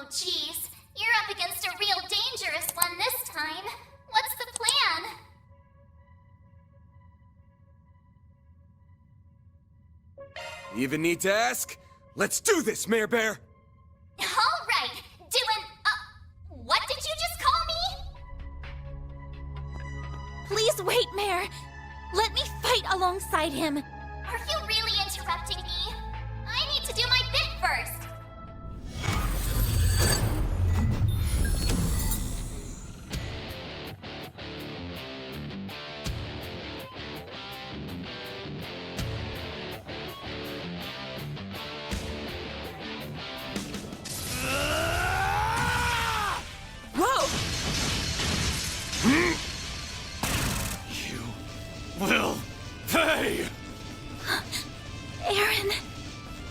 Oh, geez. You're up against a real dangerous one this time. What's the plan? You even need to ask? Let's do this, Mayor Bear! All right, what did you just call me? Please wait, Mayor. Let me fight alongside him. Are you really interrupting me? I need to do my bit first. Will pay! Aaron,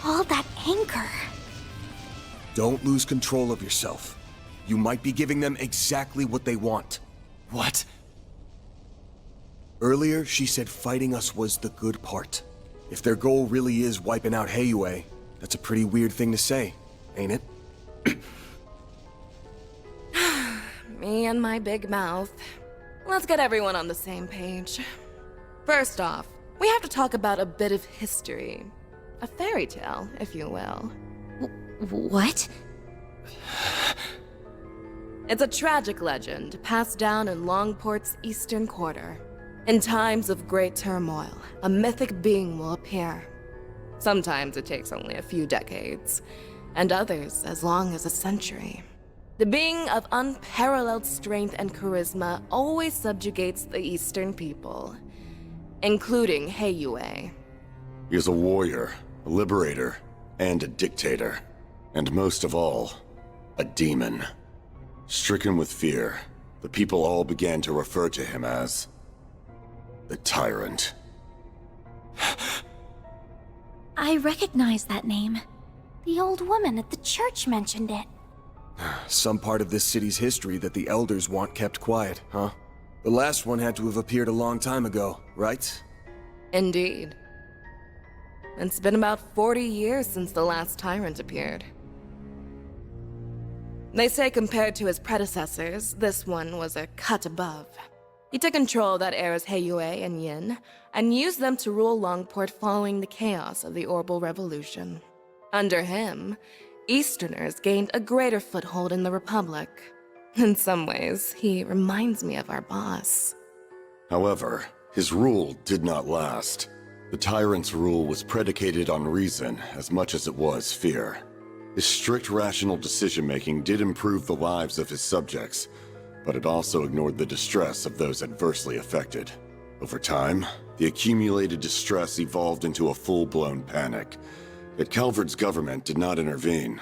all that anger. Don't lose control of yourself. You might be giving them exactly what they want. What? Earlier, she said fighting us was the good part. If their goal really is wiping out Heiyue, that's a pretty weird thing to say, ain't it? Me and my big mouth. Let's get everyone on the same page. First off, we have to talk about a bit of history. A fairy tale, if you will. What? It's a tragic legend passed down in Longport's eastern quarter. In times of great turmoil, a mythic being will appear. Sometimes it takes only a few decades, and others as long as a century. The being of unparalleled strength and charisma always subjugates the eastern people, including Heiyue. He is a warrior, a liberator, and a dictator. And most of all, a demon. Stricken with fear, the people all began to refer to him as the Tyrant. I recognize that name. The old woman at the church mentioned it. Some part of this city's history that the elders want kept quiet, huh? The last one had to have appeared a long time ago, right? Indeed. It's been about 40 years since the last Tyrant appeared. They say compared to his predecessors, this one was a cut above. He took control of that era's Heiyue and Yin, and used them to rule Longport following the chaos of the Orbital Revolution. Under him, Easterners gained a greater foothold in the Republic. In some ways, he reminds me of our boss. However, his rule did not last. The Tyrant's rule was predicated on reason as much as it was fear. His strict rational decision-making did improve the lives of his subjects, but it also ignored the distress of those adversely affected. Over time, the accumulated distress evolved into a full-blown panic. Yet Calvard's government did not intervene.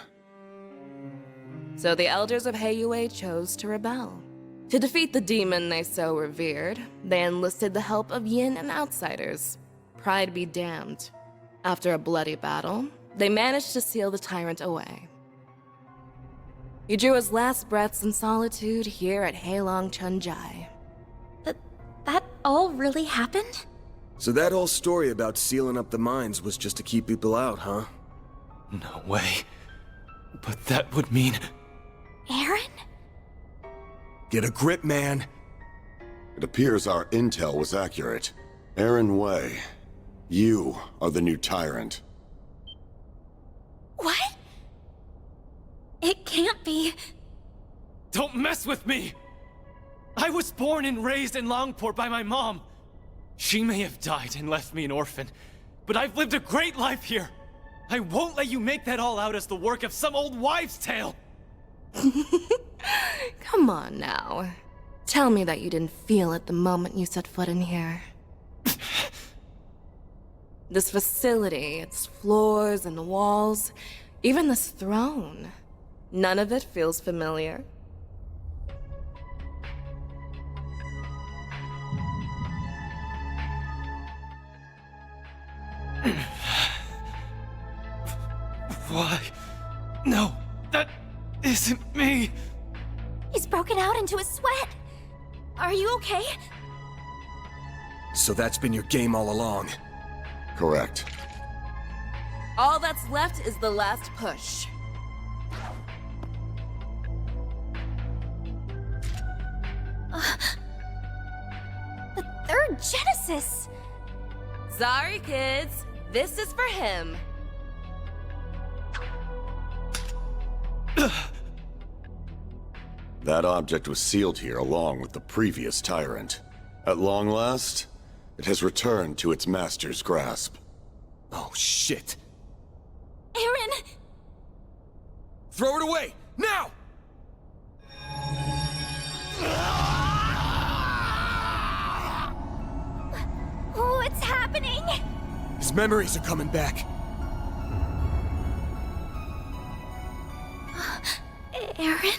So the elders of Heiyue chose to rebel. To defeat the demon they so revered, they enlisted the help of Yin and outsiders. Pride be damned. After a bloody battle, they managed to seal the Tyrant away. He drew his last breaths in solitude here at Heilong Chunjai. That all really happened? So that whole story about sealing up the mines was just to keep people out, huh? No way. But that would mean... Aaron? Get a grip, man! It appears our intel was accurate. Aaron Wei, you are the new Tyrant. What? It can't be. Don't mess with me! I was born and raised in Longport by my mom. She may have died and left me an orphan, but I've lived a great life here. I won't let you make that all out as the work of some old wives' tale. Come on now. Tell me that you didn't feel it the moment you set foot in here. This facility, its floors and walls, even this throne, none of it feels familiar. Why? No, that isn't me. He's broken out into a sweat. Are you okay? So that's been your game all along. Correct. All that's left is the last push. Genesis! Sorry, kids. This is for him. That object was sealed here along with the previous Tyrant. At long last, it has returned to its master's grasp. Oh, shit. Aaron! Throw it away! Now! What's happening? His memories are coming back. Aaron?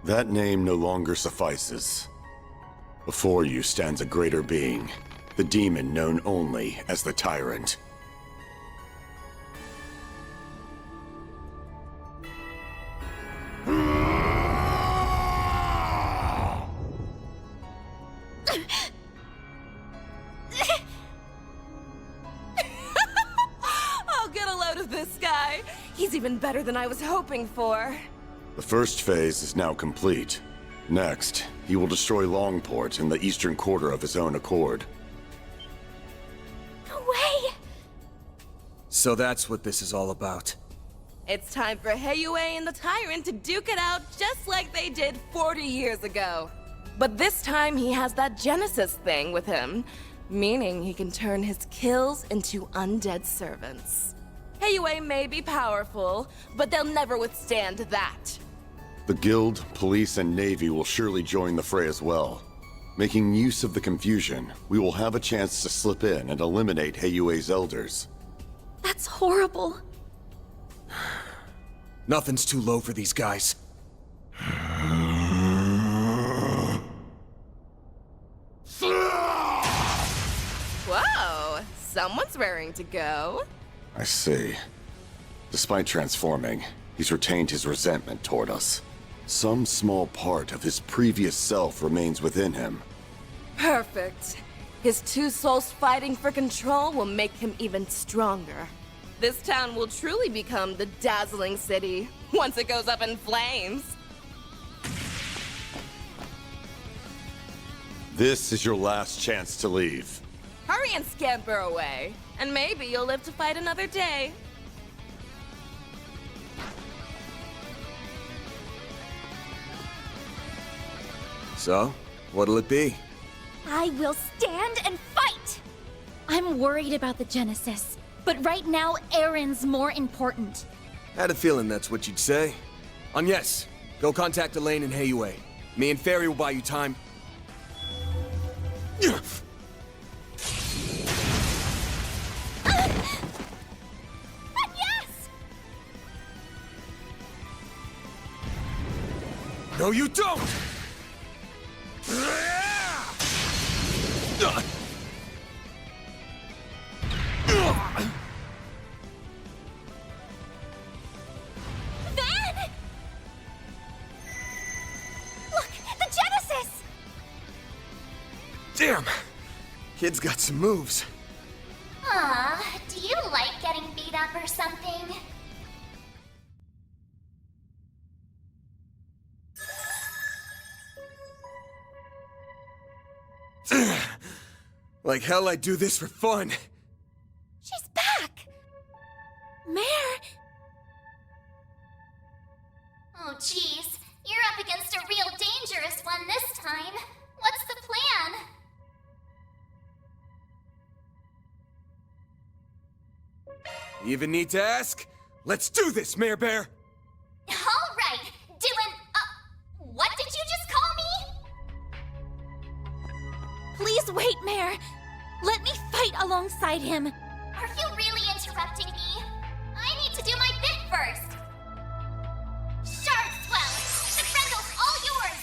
That name no longer suffices. Before you stands a greater being, the demon known only as the Tyrant. I'll get a load of this guy. He's even better than I was hoping for. The first phase is now complete. Next, he will destroy Longport in the eastern quarter of his own accord. No way! So that's what this is all about. It's time for Heiyue and the Tyrant to duke it out just like they did 40 years ago. But this time he has that Genesis thing with him, meaning he can turn his kills into undead servants. Heiyue may be powerful, but they'll never withstand that. The Guild, Police, and Navy will surely join the fray as well. Making use of the confusion, we will have a chance to slip in and eliminate Heiyue's elders. That's horrible. Nothing's too low for these guys. Whoa, someone's raring to go. I see. Despite transforming, he's retained his resentment toward us. Some small part of his previous self remains within him. Perfect. His two souls fighting for control will make him even stronger. This town will truly become the dazzling city once it goes up in flames. This is your last chance to leave. Hurry and scamper away, and maybe you'll live to fight another day. So, what'll it be? I will stand and fight! I'm worried about the Genesis, but right now, Aaron's more important. Had a feeling that's what you'd say. Yes, go contact Elaine and Heiyue. Me and Fairy will buy you time. Yes! No, you don't! Van! Look, the Genesis! Damn! Kid's got some moves. Aw, do you like getting beat up or something? Like hell I'd do this for fun. She's back! Mare! Oh geez, you're up against a real dangerous one this time. What's the plan? You even need to ask? Let's do this, Mare Bear! Alright, what did you just call me? Please wait, Mare. Let me fight alongside him. Are you really interrupting me? I need to do my bit first. Shard Swell! The Grendel's all yours!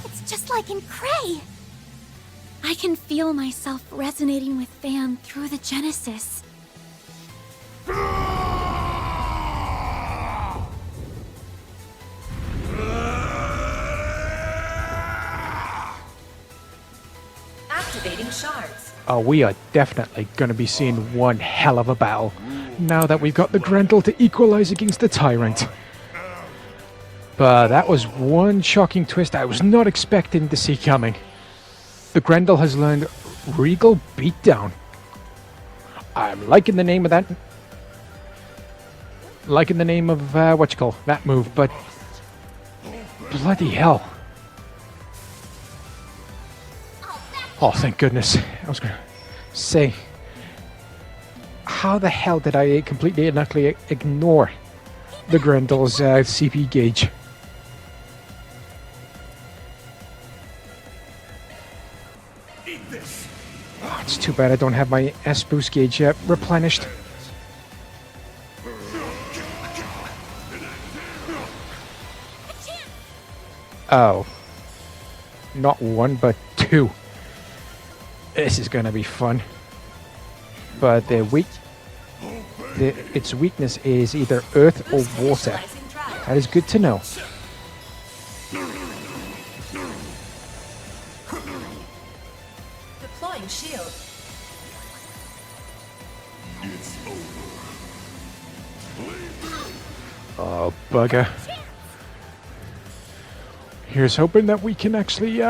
It's just like in Cray. I can feel myself resonating with Van through the Genesis. Activating shards. Oh, we are definitely going to be seeing one hell of a battle. now that we've got the Grendel to equalize against the Tyrant. But that was one shocking twist I was not expecting to see coming. The Grendel has learned Regal Beatdown. I'm liking the name of that. Liking the name of, that move, but bloody hell. Oh, thank goodness. I was going to say, how the hell did I completely and utterly ignore the Grendel's CP gauge? Oh, it's too bad I don't have my S boost gauge yet replenished. Oh. Not one, but two. This is gonna be fun. But its weakness is either earth or water. That is good to know. Deploying shield. Oh, bugger. Here's hoping that we can actually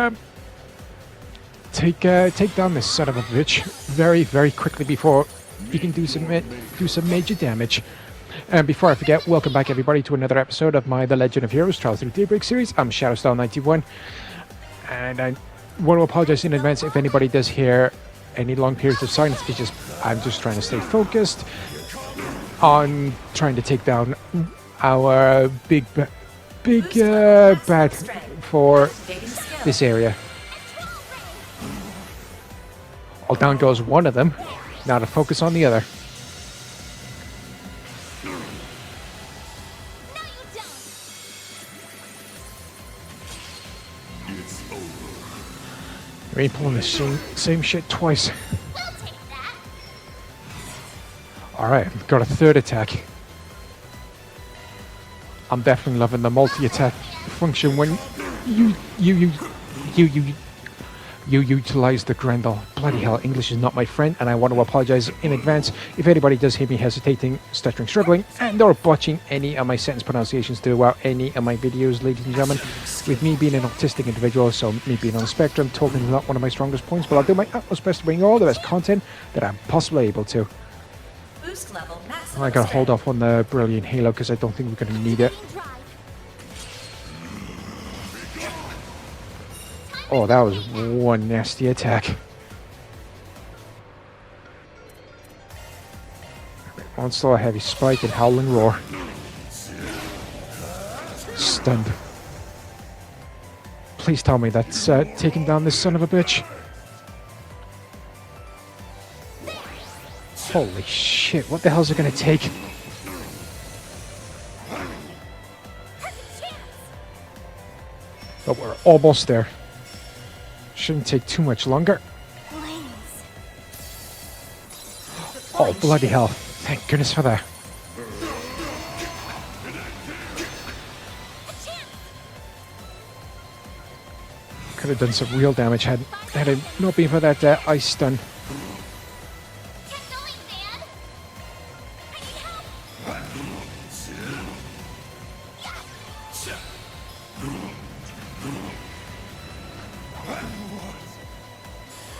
take down this son of a bitch very, very quickly before he can do some major damage. And before I forget, welcome back everybody to another episode of my The Legend of Heroes Trials through Daybreak series. I'm ShadowStyle91, and I want to apologize in advance if anybody does hear any long periods of silence. I'm just trying to stay focused on trying to take down our big bad for this area. All down goes one of them. Now to focus on the other. We ain't pulling the same shit twice. Alright, got a third attack. I'm definitely loving the multi-attack function when you utilize the Grendel. Bloody hell, English is not my friend, and I want to apologize in advance if anybody does hear me hesitating, stuttering, struggling, and or botching any of my sentence pronunciations throughout any of my videos, ladies and gentlemen. With me being an autistic individual, so me being on the spectrum, talking is not one of my strongest points, but I'll do my utmost best to bring you all the best content that I'm possibly able to. Boost level maximum. I gotta hold off on the brilliant Halo because I don't think we're gonna need it. Oh, that was one nasty attack. Onslaught, Heavy Spike, and Howling Roar. Stunned. Please tell me that's taking down this son of a bitch. Holy shit, what the hell is it gonna take? But we're almost there. Shouldn't take too much longer. Oh, bloody hell. Thank goodness for that. Could have done some real damage had it not been for that ice stun.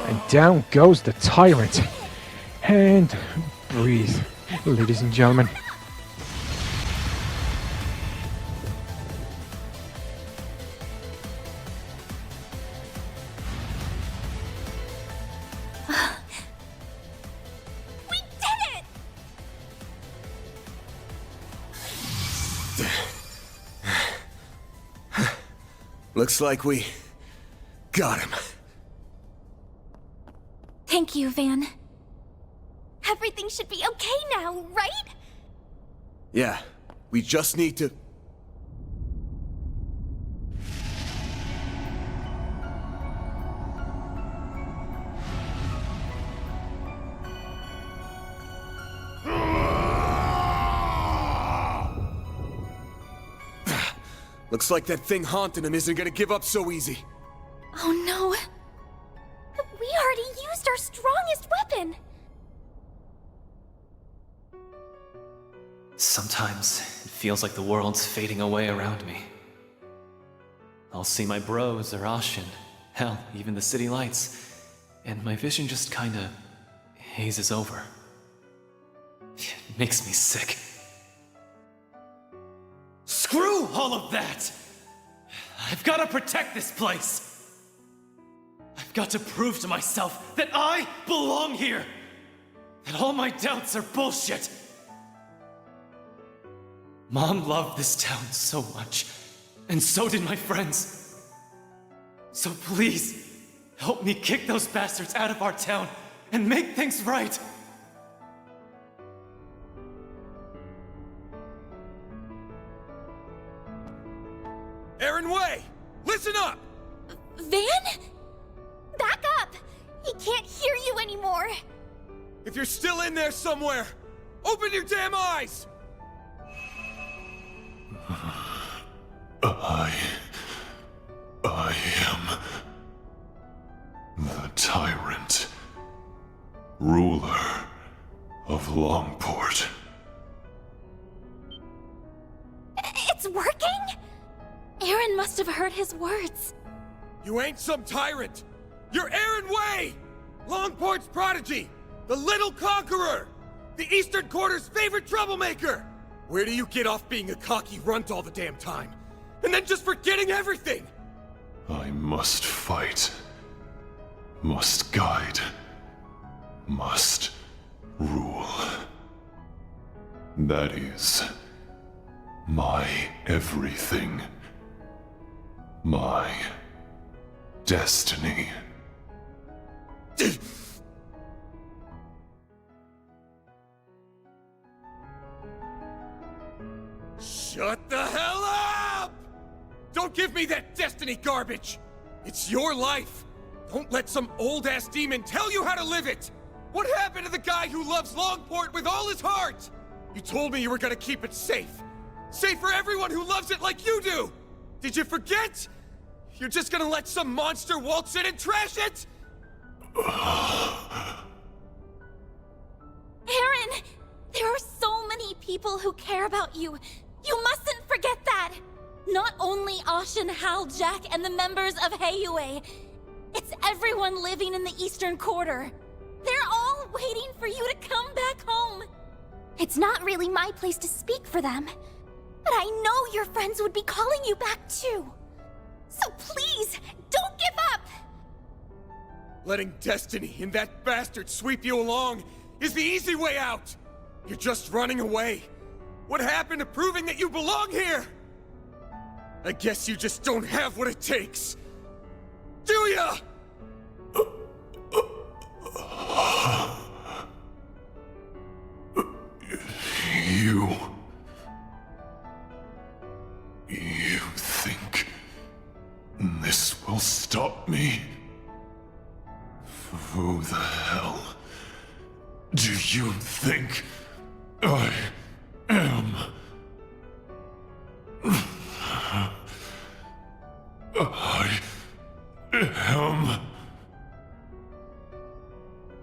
And down goes the Tyrant. And breathe, ladies and gentlemen. We did it! Looks like we got him. Thank you, Van. Everything should be okay now, right? Yeah, we just need to... Looks like that thing haunting him isn't gonna give up so easy. Oh no. We already used our strongest weapon. Sometimes it feels like the world's fading away around me. I'll see my bros or Ashin, hell, even the city lights, and my vision just kinda hazes over. It makes me sick. Screw all of that! I've gotta protect this place! I've got to prove to myself that I belong here! That all my doubts are bullshit! Mom loved this town so much, and so did my friends. So please, help me kick those bastards out of our town and make things right! Aaron Way! Listen up! Van? Back up! He can't hear you anymore! If you're still in there somewhere, open your damn eyes! I am the Tyrant, ruler of Longport. It's working? Aaron must have heard his words. You ain't some tyrant! You're Aaron Way! Longport's prodigy! The little conqueror! The Eastern Quarter's favorite troublemaker! Where do you get off being a cocky runt all the damn time? And then just forgetting everything! I must fight, must guide, must rule. That is my everything. My destiny. Shut the hell up! Don't give me that destiny garbage! It's your life! Don't let some old-ass demon tell you how to live it! What happened to the guy who loves Longport with all his heart? You told me you were gonna keep it safe. Safe for everyone who loves it like you do! Did you forget? You're just gonna let some monster waltz in and trash it? Aaron! There are so many people who care about you. You mustn't forget that! Not only Ashin, Hal, Jack, and the members of Heiyue. It's everyone living in the Eastern Quarter. They're all waiting for you to come back home. It's not really my place to speak for them, but I know your friends would be calling you back too. So please, don't give up! Letting destiny and that bastard sweep you along is the easy way out! You're just running away. What happened to proving that you belong here? I guess you just don't have what it takes. Do ya? You think this will stop me? Who the hell do you think I am? I am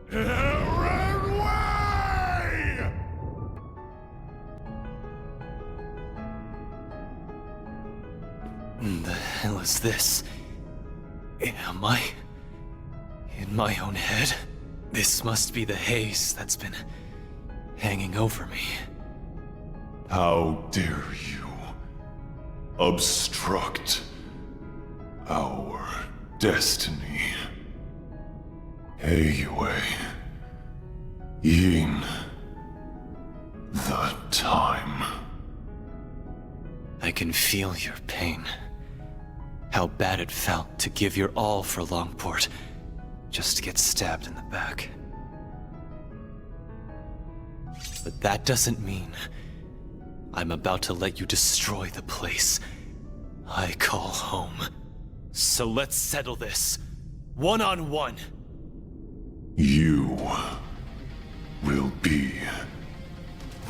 Aaron Way! The hell is this? Am I in my own head? This must be the haze that's been hanging over me. How dare you obstruct our destiny? Heiyue, Yin, the time. I can feel your pain. How bad it felt to give your all for Longport, just to get stabbed in the back. But that doesn't mean I'm about to let you destroy the place I call home. So let's settle this, one-on-one. You will be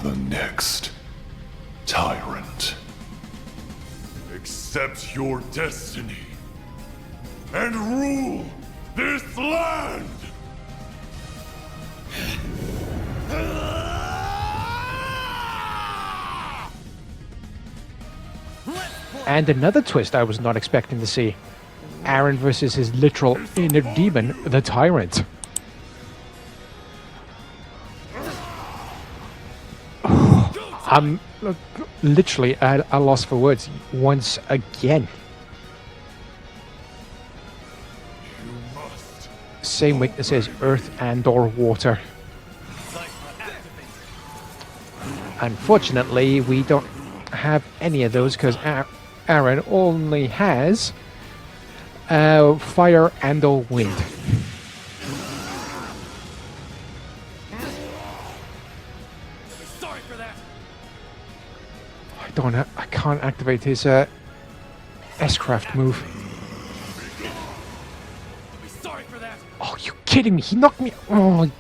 the next Tyrant. Accept your destiny and rule this land! And another twist I was not expecting to see. Aaron versus his literal inner demon, the Tyrant. I'm literally at a loss for words once again. Same weaknesses, earth and or water. Unfortunately, we don't have any of those because Aaron only has fire and or wind. Sorry for that. I can't activate his S-craft move. Sorry for that. Oh, you kidding me? He knocked me. Oh.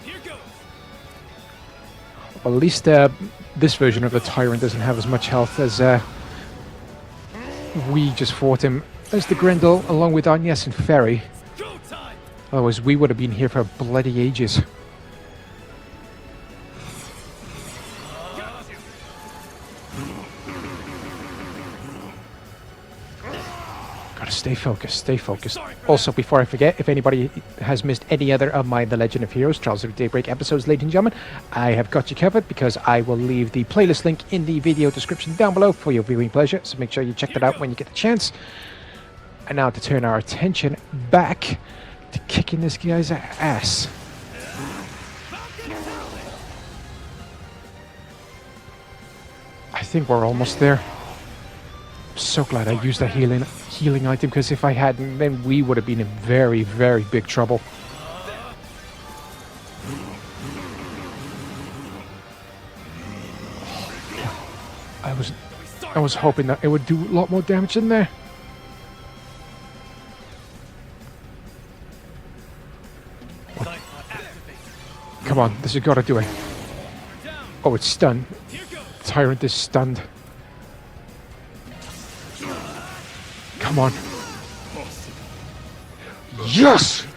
Here goes. Well, at least this version of the Tyrant doesn't have as much health as we just fought him as the Grendel, along with NIS and Ferry. Go time. Otherwise, we would have been here for bloody ages. Gotta stay focused, stay focused. Also, before I forget, if anybody has missed any other of my The Legend of Heroes Trials of Daybreak episodes, ladies and gentlemen, I have got you covered because I will leave the playlist link in the video description down below for your viewing pleasure, so make sure you check that out when you get the chance. And now to turn our attention back to kicking this guy's ass. I think we're almost there. I'm so glad I used that healing item, because if I hadn't, then we would have been in very, very big trouble. I was hoping that it would do a lot more damage in there. Come on, this has got to do it. Oh, it's stunned. Tyrant is stunned. Come on. Yes!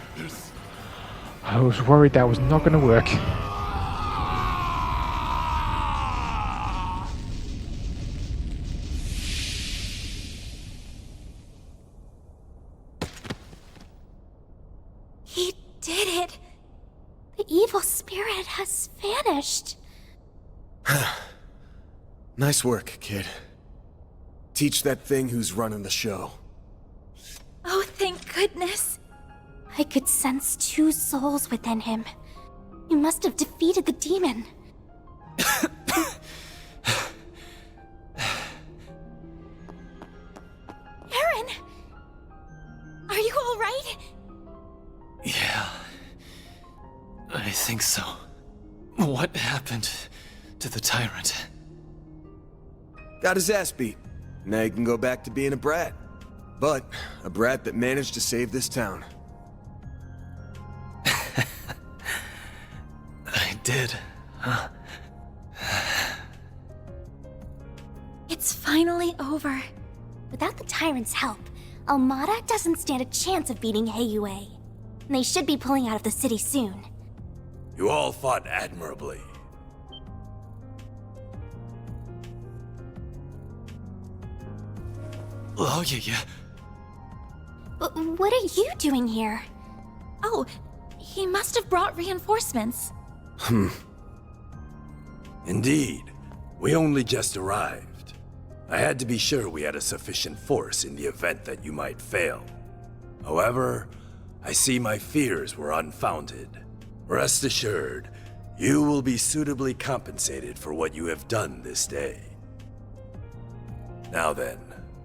I was worried that was not going to work. He did it. The evil spirit has vanished. Nice work, kid. Teach that thing who's running the show. Oh, thank goodness. I could sense two souls within him. You must have defeated the demon. Aaron! Are you all right? Yeah, I think so. What happened to the Tyrant? Got his ass beat. Now he can go back to being a brat. But a brat that managed to save this town. I did, huh? It's finally over. Without the Tyrant's help, Almada doesn't stand a chance of beating Heiyue. And they should be pulling out of the city soon. You all fought admirably. Oh, yeah. But what are you doing here? Oh, he must have brought reinforcements. Indeed. We only just arrived. I had to be sure we had a sufficient force in the event that you might fail. However, I see my fears were unfounded. Rest assured, you will be suitably compensated for what you have done this day. Now then,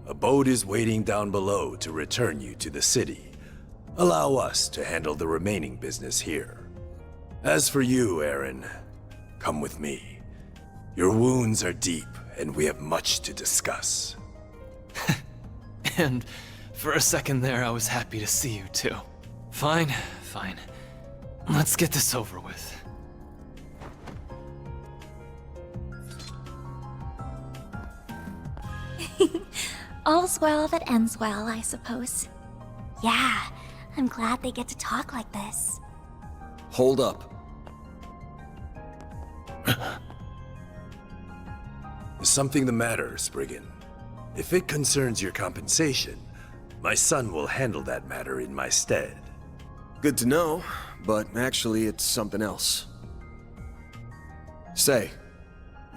a boat is waiting down below to return you to the city. Allow us to handle the remaining business here. As for you, Aaron, come with me. Your wounds are deep, and we have much to discuss. And for a second there, I was happy to see you too. Fine. Let's get this over with. All's well that ends well, I suppose. Yeah, I'm glad they get to talk like this. Hold up. Is something the matter, Spriggan? If it concerns your compensation, my son will handle that matter in my stead. Good to know, but actually it's something else. Say,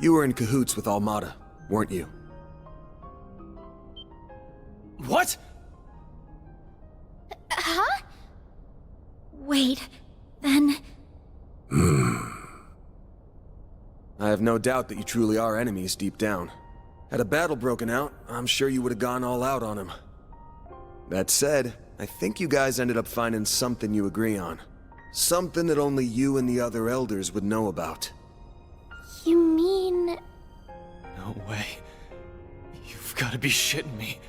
you were in cahoots with Almada, weren't you? What? Huh? Wait, then... I have no doubt that you truly are enemies deep down. Had a battle broken out, I'm sure you would have gone all out on him. That said, I think you guys ended up finding something you agree on. Something that only you and the other elders would know about. You mean... No way. You've got to be shitting me.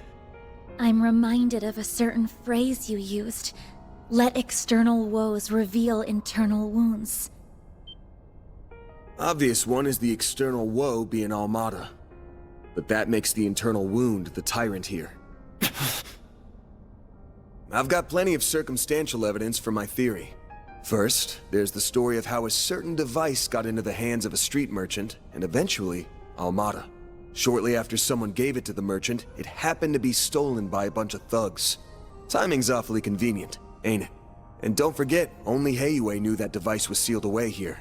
I'm reminded of a certain phrase you used. Let external woes reveal internal wounds. Obvious one is the external woe being Almada. But that makes the internal wound the Tyrant here. I've got plenty of circumstantial evidence for my theory. First, there's the story of how a certain device got into the hands of a street merchant, and eventually, Almada. Shortly after someone gave it to the merchant, it happened to be stolen by a bunch of thugs. Timing's awfully convenient, ain't it? And don't forget, only Heiyue knew that device was sealed away here.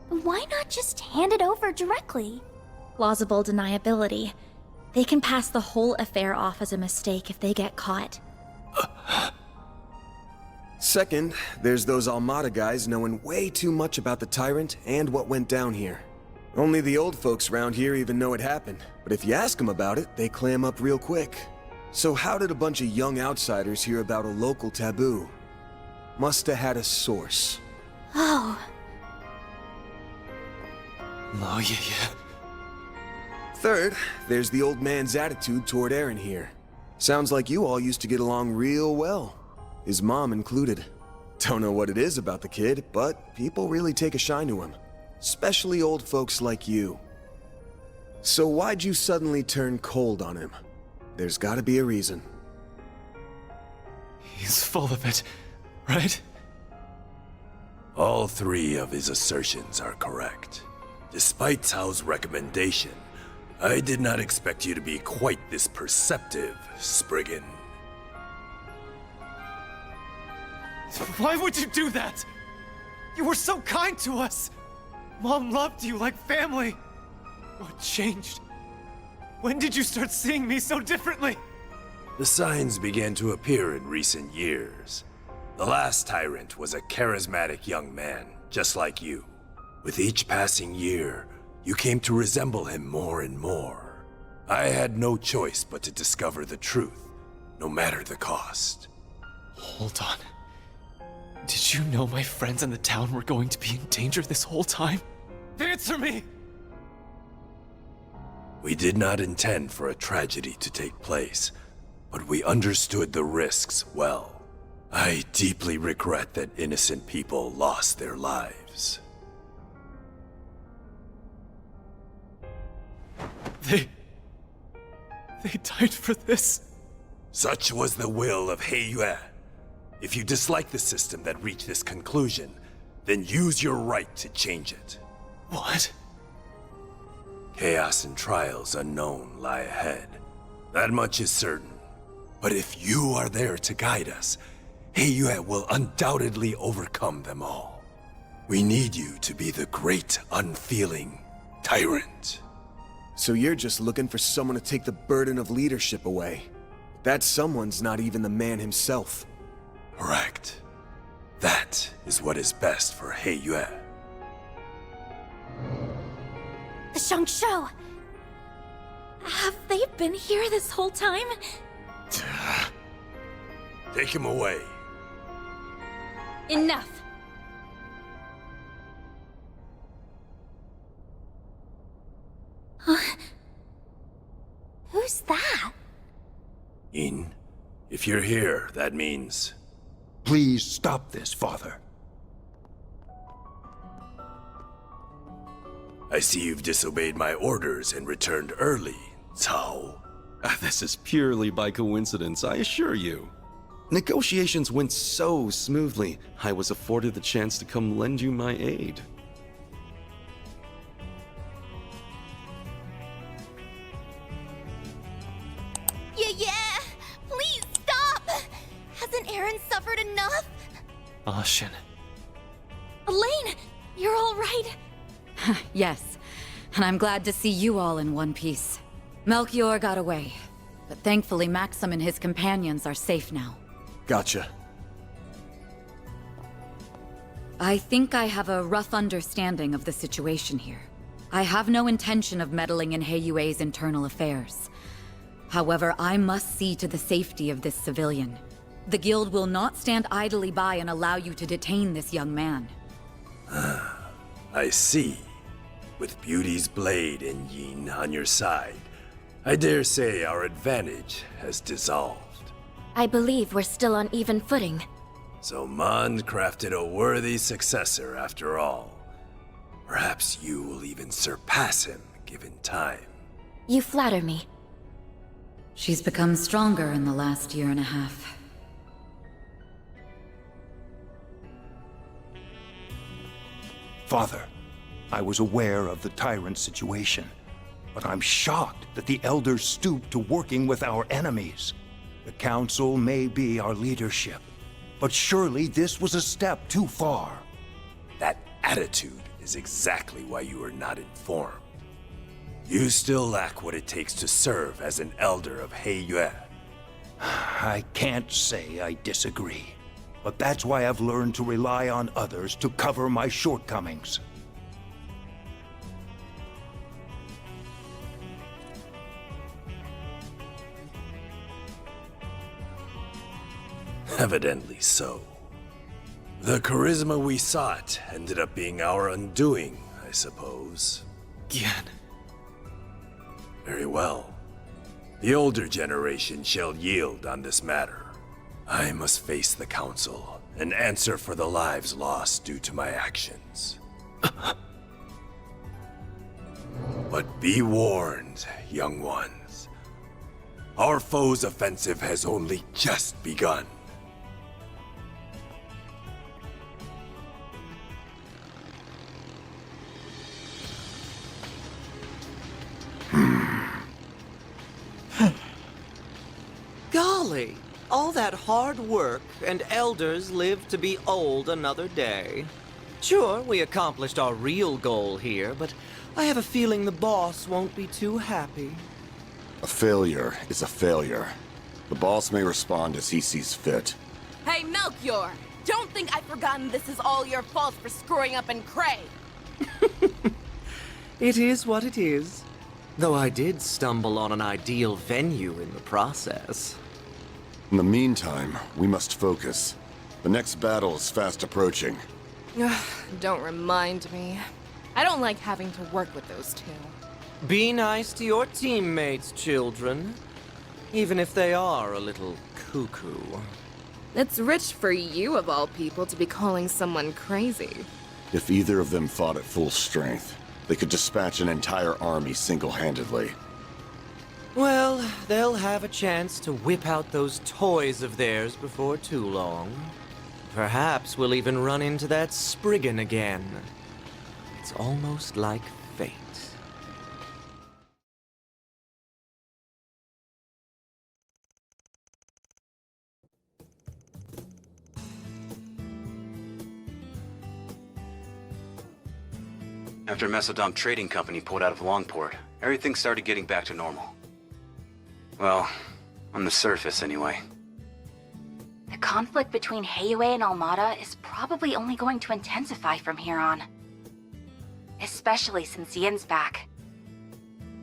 Why not just hand it over directly? Plausible deniability. They can pass the whole affair off as a mistake if they get caught. Second, there's those Almada guys knowing way too much about the Tyrant and what went down here. Only the old folks around here even know it happened, but if you ask them about it, they clam up real quick. So how did a bunch of young outsiders hear about a local taboo? Must have had a source. Oh. Oh, yeah. Third, there's the old man's attitude toward Aaron here. Sounds like you all used to get along real well. His mom included. Don't know what it is about the kid, but people really take a shine to him. Especially old folks like you. So why'd you suddenly turn cold on him? There's gotta be a reason. He's full of it, right? All three of his assertions are correct. Despite Tao's recommendation, I did not expect you to be quite this perceptive, Spriggan. Why would you do that? You were so kind to us. Mom loved you like family. What changed? When did you start seeing me so differently? The signs began to appear in recent years. The last Tyrant was a charismatic young man, just like you. With each passing year, you came to resemble him more and more. I had no choice but to discover the truth, no matter the cost. Hold on. Did you know my friends in the town were going to be in danger this whole time? Answer me! We did not intend for a tragedy to take place, but we understood the risks well. I deeply regret that innocent people lost their lives. They died for this? Such was the will of Heiyue. If you dislike the system that reached this conclusion, then use your right to change it. What? Chaos and trials unknown lie ahead. That much is certain. But if you are there to guide us, Heiyue will undoubtedly overcome them all. We need you to be the great, unfeeling Tyrant. So you're just looking for someone to take the burden of leadership away. That someone's not even the man himself. Correct. That is what is best for Heiyue. The Shangsho! Have they been here this whole time? Take him away. Enough! Who's that? In, if you're here, that means... Please stop this, Father. I see you've disobeyed my orders and returned early, Cao. This is purely by coincidence, I assure you. Negotiations went so smoothly, I was afforded the chance to come lend you my aid. Ashen. Elaine, you're all right? Yes, and I'm glad to see you all in one piece. Melchior got away, but thankfully Maxim and his companions are safe now. Gotcha. I think I have a rough understanding of the situation here. I have no intention of meddling in HeyUA's internal affairs. However, I must see to the safety of this civilian. The Guild will not stand idly by and allow you to detain this young man. I see. With Beauty's blade and Yin on your side, I dare say our advantage has dissolved. I believe we're still on even footing. So Mond crafted a worthy successor after all. Perhaps you will even surpass him, given time. You flatter me. She's become stronger in the last year and a half. Father, I was aware of the Tyrant situation, but I'm shocked that the Elders stooped to working with our enemies. The Council may be our leadership, but surely this was a step too far. That attitude is exactly why you are not informed. You still lack what it takes to serve as an Elder of HeyUA. I can't say I disagree, but that's why I've learned to rely on others to cover my shortcomings. Evidently so. The charisma we sought ended up being our undoing, I suppose. Gian. Very well. The older generation shall yield on this matter. I must face the Council and answer for the lives lost due to my actions. But be warned, young ones. Our foe's offensive has only just begun. Golly, all that hard work, and elders live to be old another day. Sure, we accomplished our real goal here, but I have a feeling the boss won't be too happy. A failure is a failure. The boss may respond as he sees fit. Hey, Melchior! Don't think I've forgotten this is all your fault for screwing up in Cray! It is what it is. Though I did stumble on an ideal venue in the process. In the meantime, we must focus. The next battle is fast approaching. Don't remind me. I don't like having to work with those two. Be nice to your teammates, children. Even if they are a little cuckoo. It's rich for you, of all people, to be calling someone crazy. If either of them fought at full strength, they could dispatch an entire army single-handedly. Well, they'll have a chance to whip out those toys of theirs before too long. Perhaps we'll even run into that Spriggan again. It's almost like fate. After Mesodom Trading Company pulled out of Longport, everything started getting back to normal. Well, on the surface anyway. The conflict between HeyUA and Almada is probably only going to intensify from here on. Especially since Yin's back.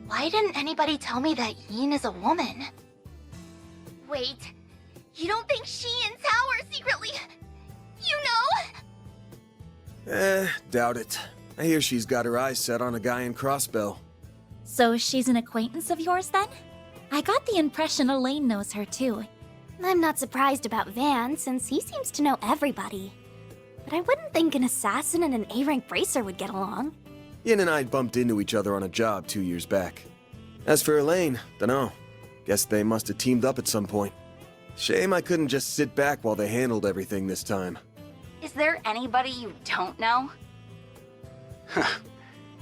Why didn't anybody tell me that Yin is a woman? Wait, you don't think she and Tao are secretly... you know? Doubt it. I hear she's got her eyes set on a guy in Crossbell. So she's an acquaintance of yours then? I got the impression Elaine knows her too. I'm not surprised about Van, since he seems to know everybody. But I wouldn't think an assassin and an A-rank bracer would get along. Yin and I bumped into each other on a job 2 years back. As for Elaine, dunno. Guess they must have teamed up at some point. Shame I couldn't just sit back while they handled everything this time. Is there anybody you don't know?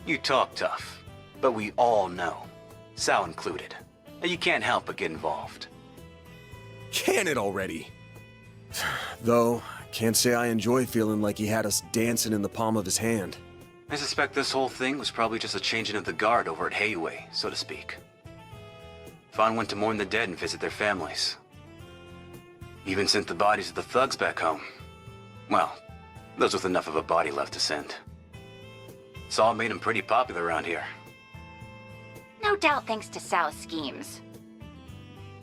You talk tough, but we all know. Sal included. You can't help but get involved. Can it already? Though, Can't say I enjoy feeling like he had us dancing in the palm of his hand. I suspect this whole thing was probably just a changing of the guard over at Heiue, so to speak. Fawn went to mourn the dead and visit their families. Even sent the bodies of the thugs back home. Well, those with enough of a body left to send. Saul made him pretty popular around here. No doubt thanks to Sal's schemes.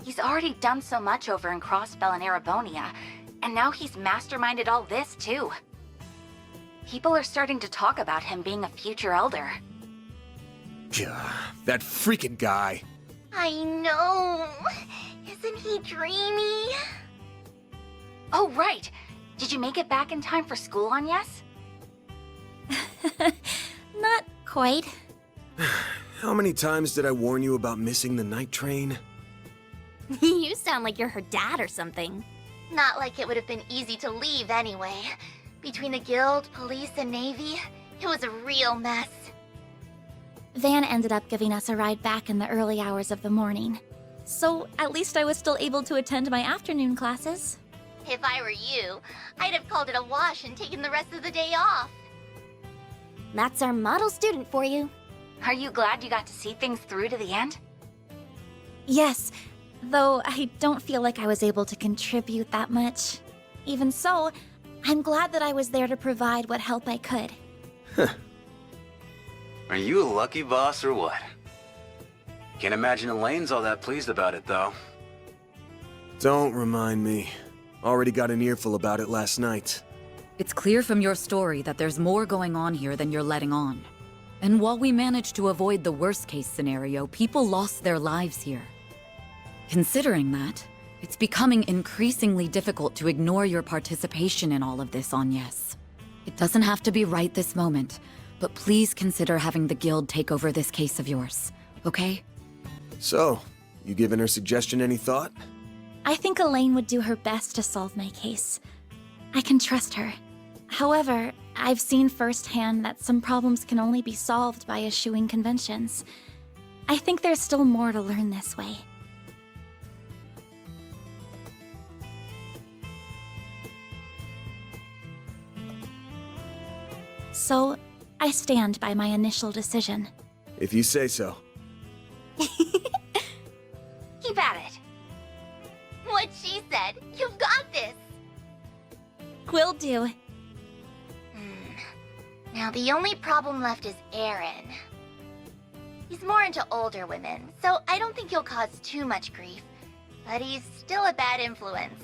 He's already done so much over in Crossbell and Erebonia, and now he's masterminded all this too. People are starting to talk about him being a future elder. Gah, that freaking guy. I know. Isn't he dreamy? Oh, right. Did you make it back in time for school on Yes? Not quite. How many times did I warn you about missing the night train? You sound like you're her dad or something. Not like it would have been easy to leave anyway. Between the guild, police, and navy, it was a real mess. Van ended up giving us a ride back in the early hours of the morning. So at least I was still able to attend my afternoon classes. If I were you, I'd have called it a wash and taken the rest of the day off. That's our model student for you. Are you glad you got to see things through to the end? Yes, though I don't feel like I was able to contribute that much. Even so, I'm glad that I was there to provide what help I could. Are you a lucky boss or what? Can't imagine Elaine's all that pleased about it, though. Don't remind me. Already got an earful about it last night. It's clear from your story that there's more going on here than you're letting on. And while we managed to avoid the worst-case scenario, people lost their lives here. Considering that, it's becoming increasingly difficult to ignore your participation in all of this on Yes. It doesn't have to be right this moment, but please consider having the guild take over this case of yours, okay? So, you giving her suggestion any thought? I think Elaine would do her best to solve my case. I can trust her. However, I've seen firsthand that some problems can only be solved by eschewing conventions. I think there's still more to learn this way. So, I stand by my initial decision. If you say so. Keep at it. What she said. You've got this. Will do. Now the only problem left is Aaron. He's more into older women, so I don't think he'll cause too much grief. But he's still a bad influence.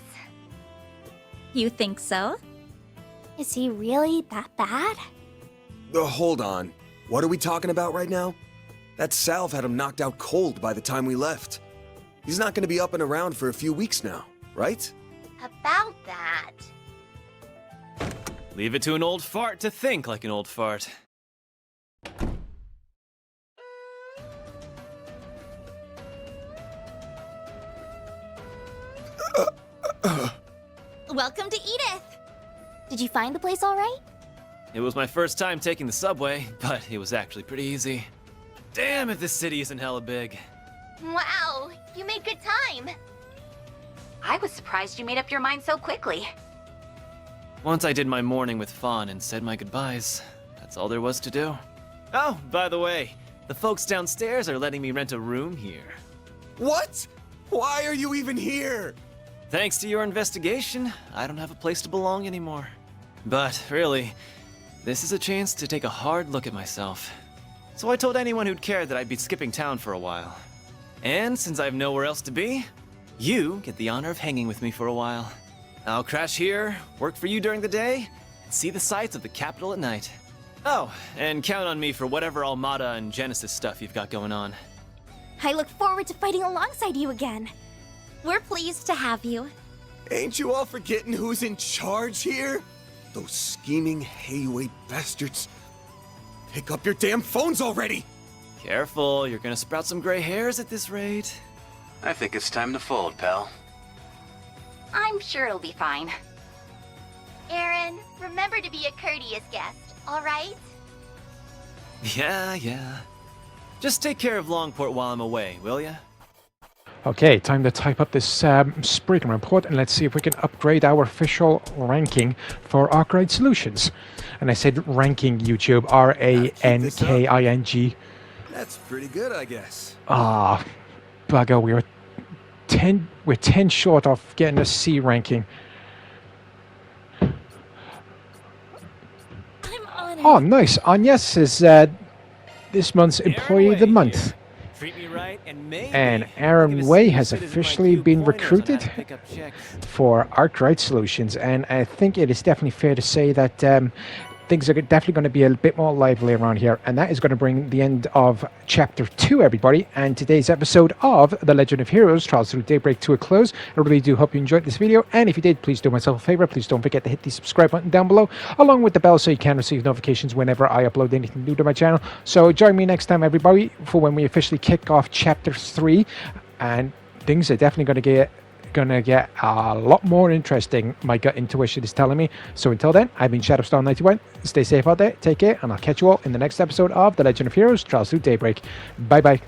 You think so? Is he really that bad? Hold on. What are we talking about right now? That salve had him knocked out cold by the time we left. He's not going to be up and around for a few weeks now, right? About that... Leave it to an old fart to think like an old fart. Welcome to Edith! Did you find the place all right? It was my first time taking the subway, but it was actually pretty easy. Damn if this city isn't hella big. Wow, you made good time. I was surprised you made up your mind so quickly. Once I did my morning with Fawn and said my goodbyes, that's all there was to do. Oh, by the way, the folks downstairs are letting me rent a room here. What? Why are you even here? Thanks to your investigation, I don't have a place to belong anymore. But really, this is a chance to take a hard look at myself. So I told anyone who'd care that I'd be skipping town for a while. And since I have nowhere else to be, you get the honor of hanging with me for a while. I'll crash here, work for you during the day, and see the sights of the capital at night. Oh, and count on me for whatever Armada and Genesis stuff you've got going on. I look forward to fighting alongside you again. We're pleased to have you. Ain't you all forgetting who's in charge here? Those scheming Heiue bastards. Pick up your damn phones already! Careful, you're gonna sprout some gray hairs at this rate. I think it's time to fold, pal. I'm sure it'll be fine. Aaron, remember to be a courteous guest, all right? Yeah. Just take care of Longport while I'm away, will ya? Okay, time to type up this Spriggan report, and let's see if we can upgrade our official ranking for Arkwright Solutions. And I said ranking, YouTube, R-A-N-K-I-N-G. That's pretty good, I guess. Ah, bugger, we're 10 short of getting a C ranking. I'm on it. Oh, nice. Agnes is this month's Employee of the Month. And Aaron Way has officially been recruited for Arkwright Solutions. And I think it is definitely fair to say that things are definitely going to be a bit more lively around here. And that is going to bring the end of Chapter 2, everybody, and today's episode of The Legend of Heroes Trials Through Daybreak to a close. I really do hope you enjoyed this video. And if you did, please do myself a favor. Please don't forget to hit the subscribe button down below, along with the bell so you can receive notifications whenever I upload anything new to my channel. So join me next time, everybody, for when we officially kick off Chapter 3. And things are definitely going to get a lot more interesting, my gut intuition is telling me. So until then, I've been Shadowstar91. Stay safe out there, take care, and I'll catch you all in the next episode of The Legend of Heroes Trials Through Daybreak. Bye bye.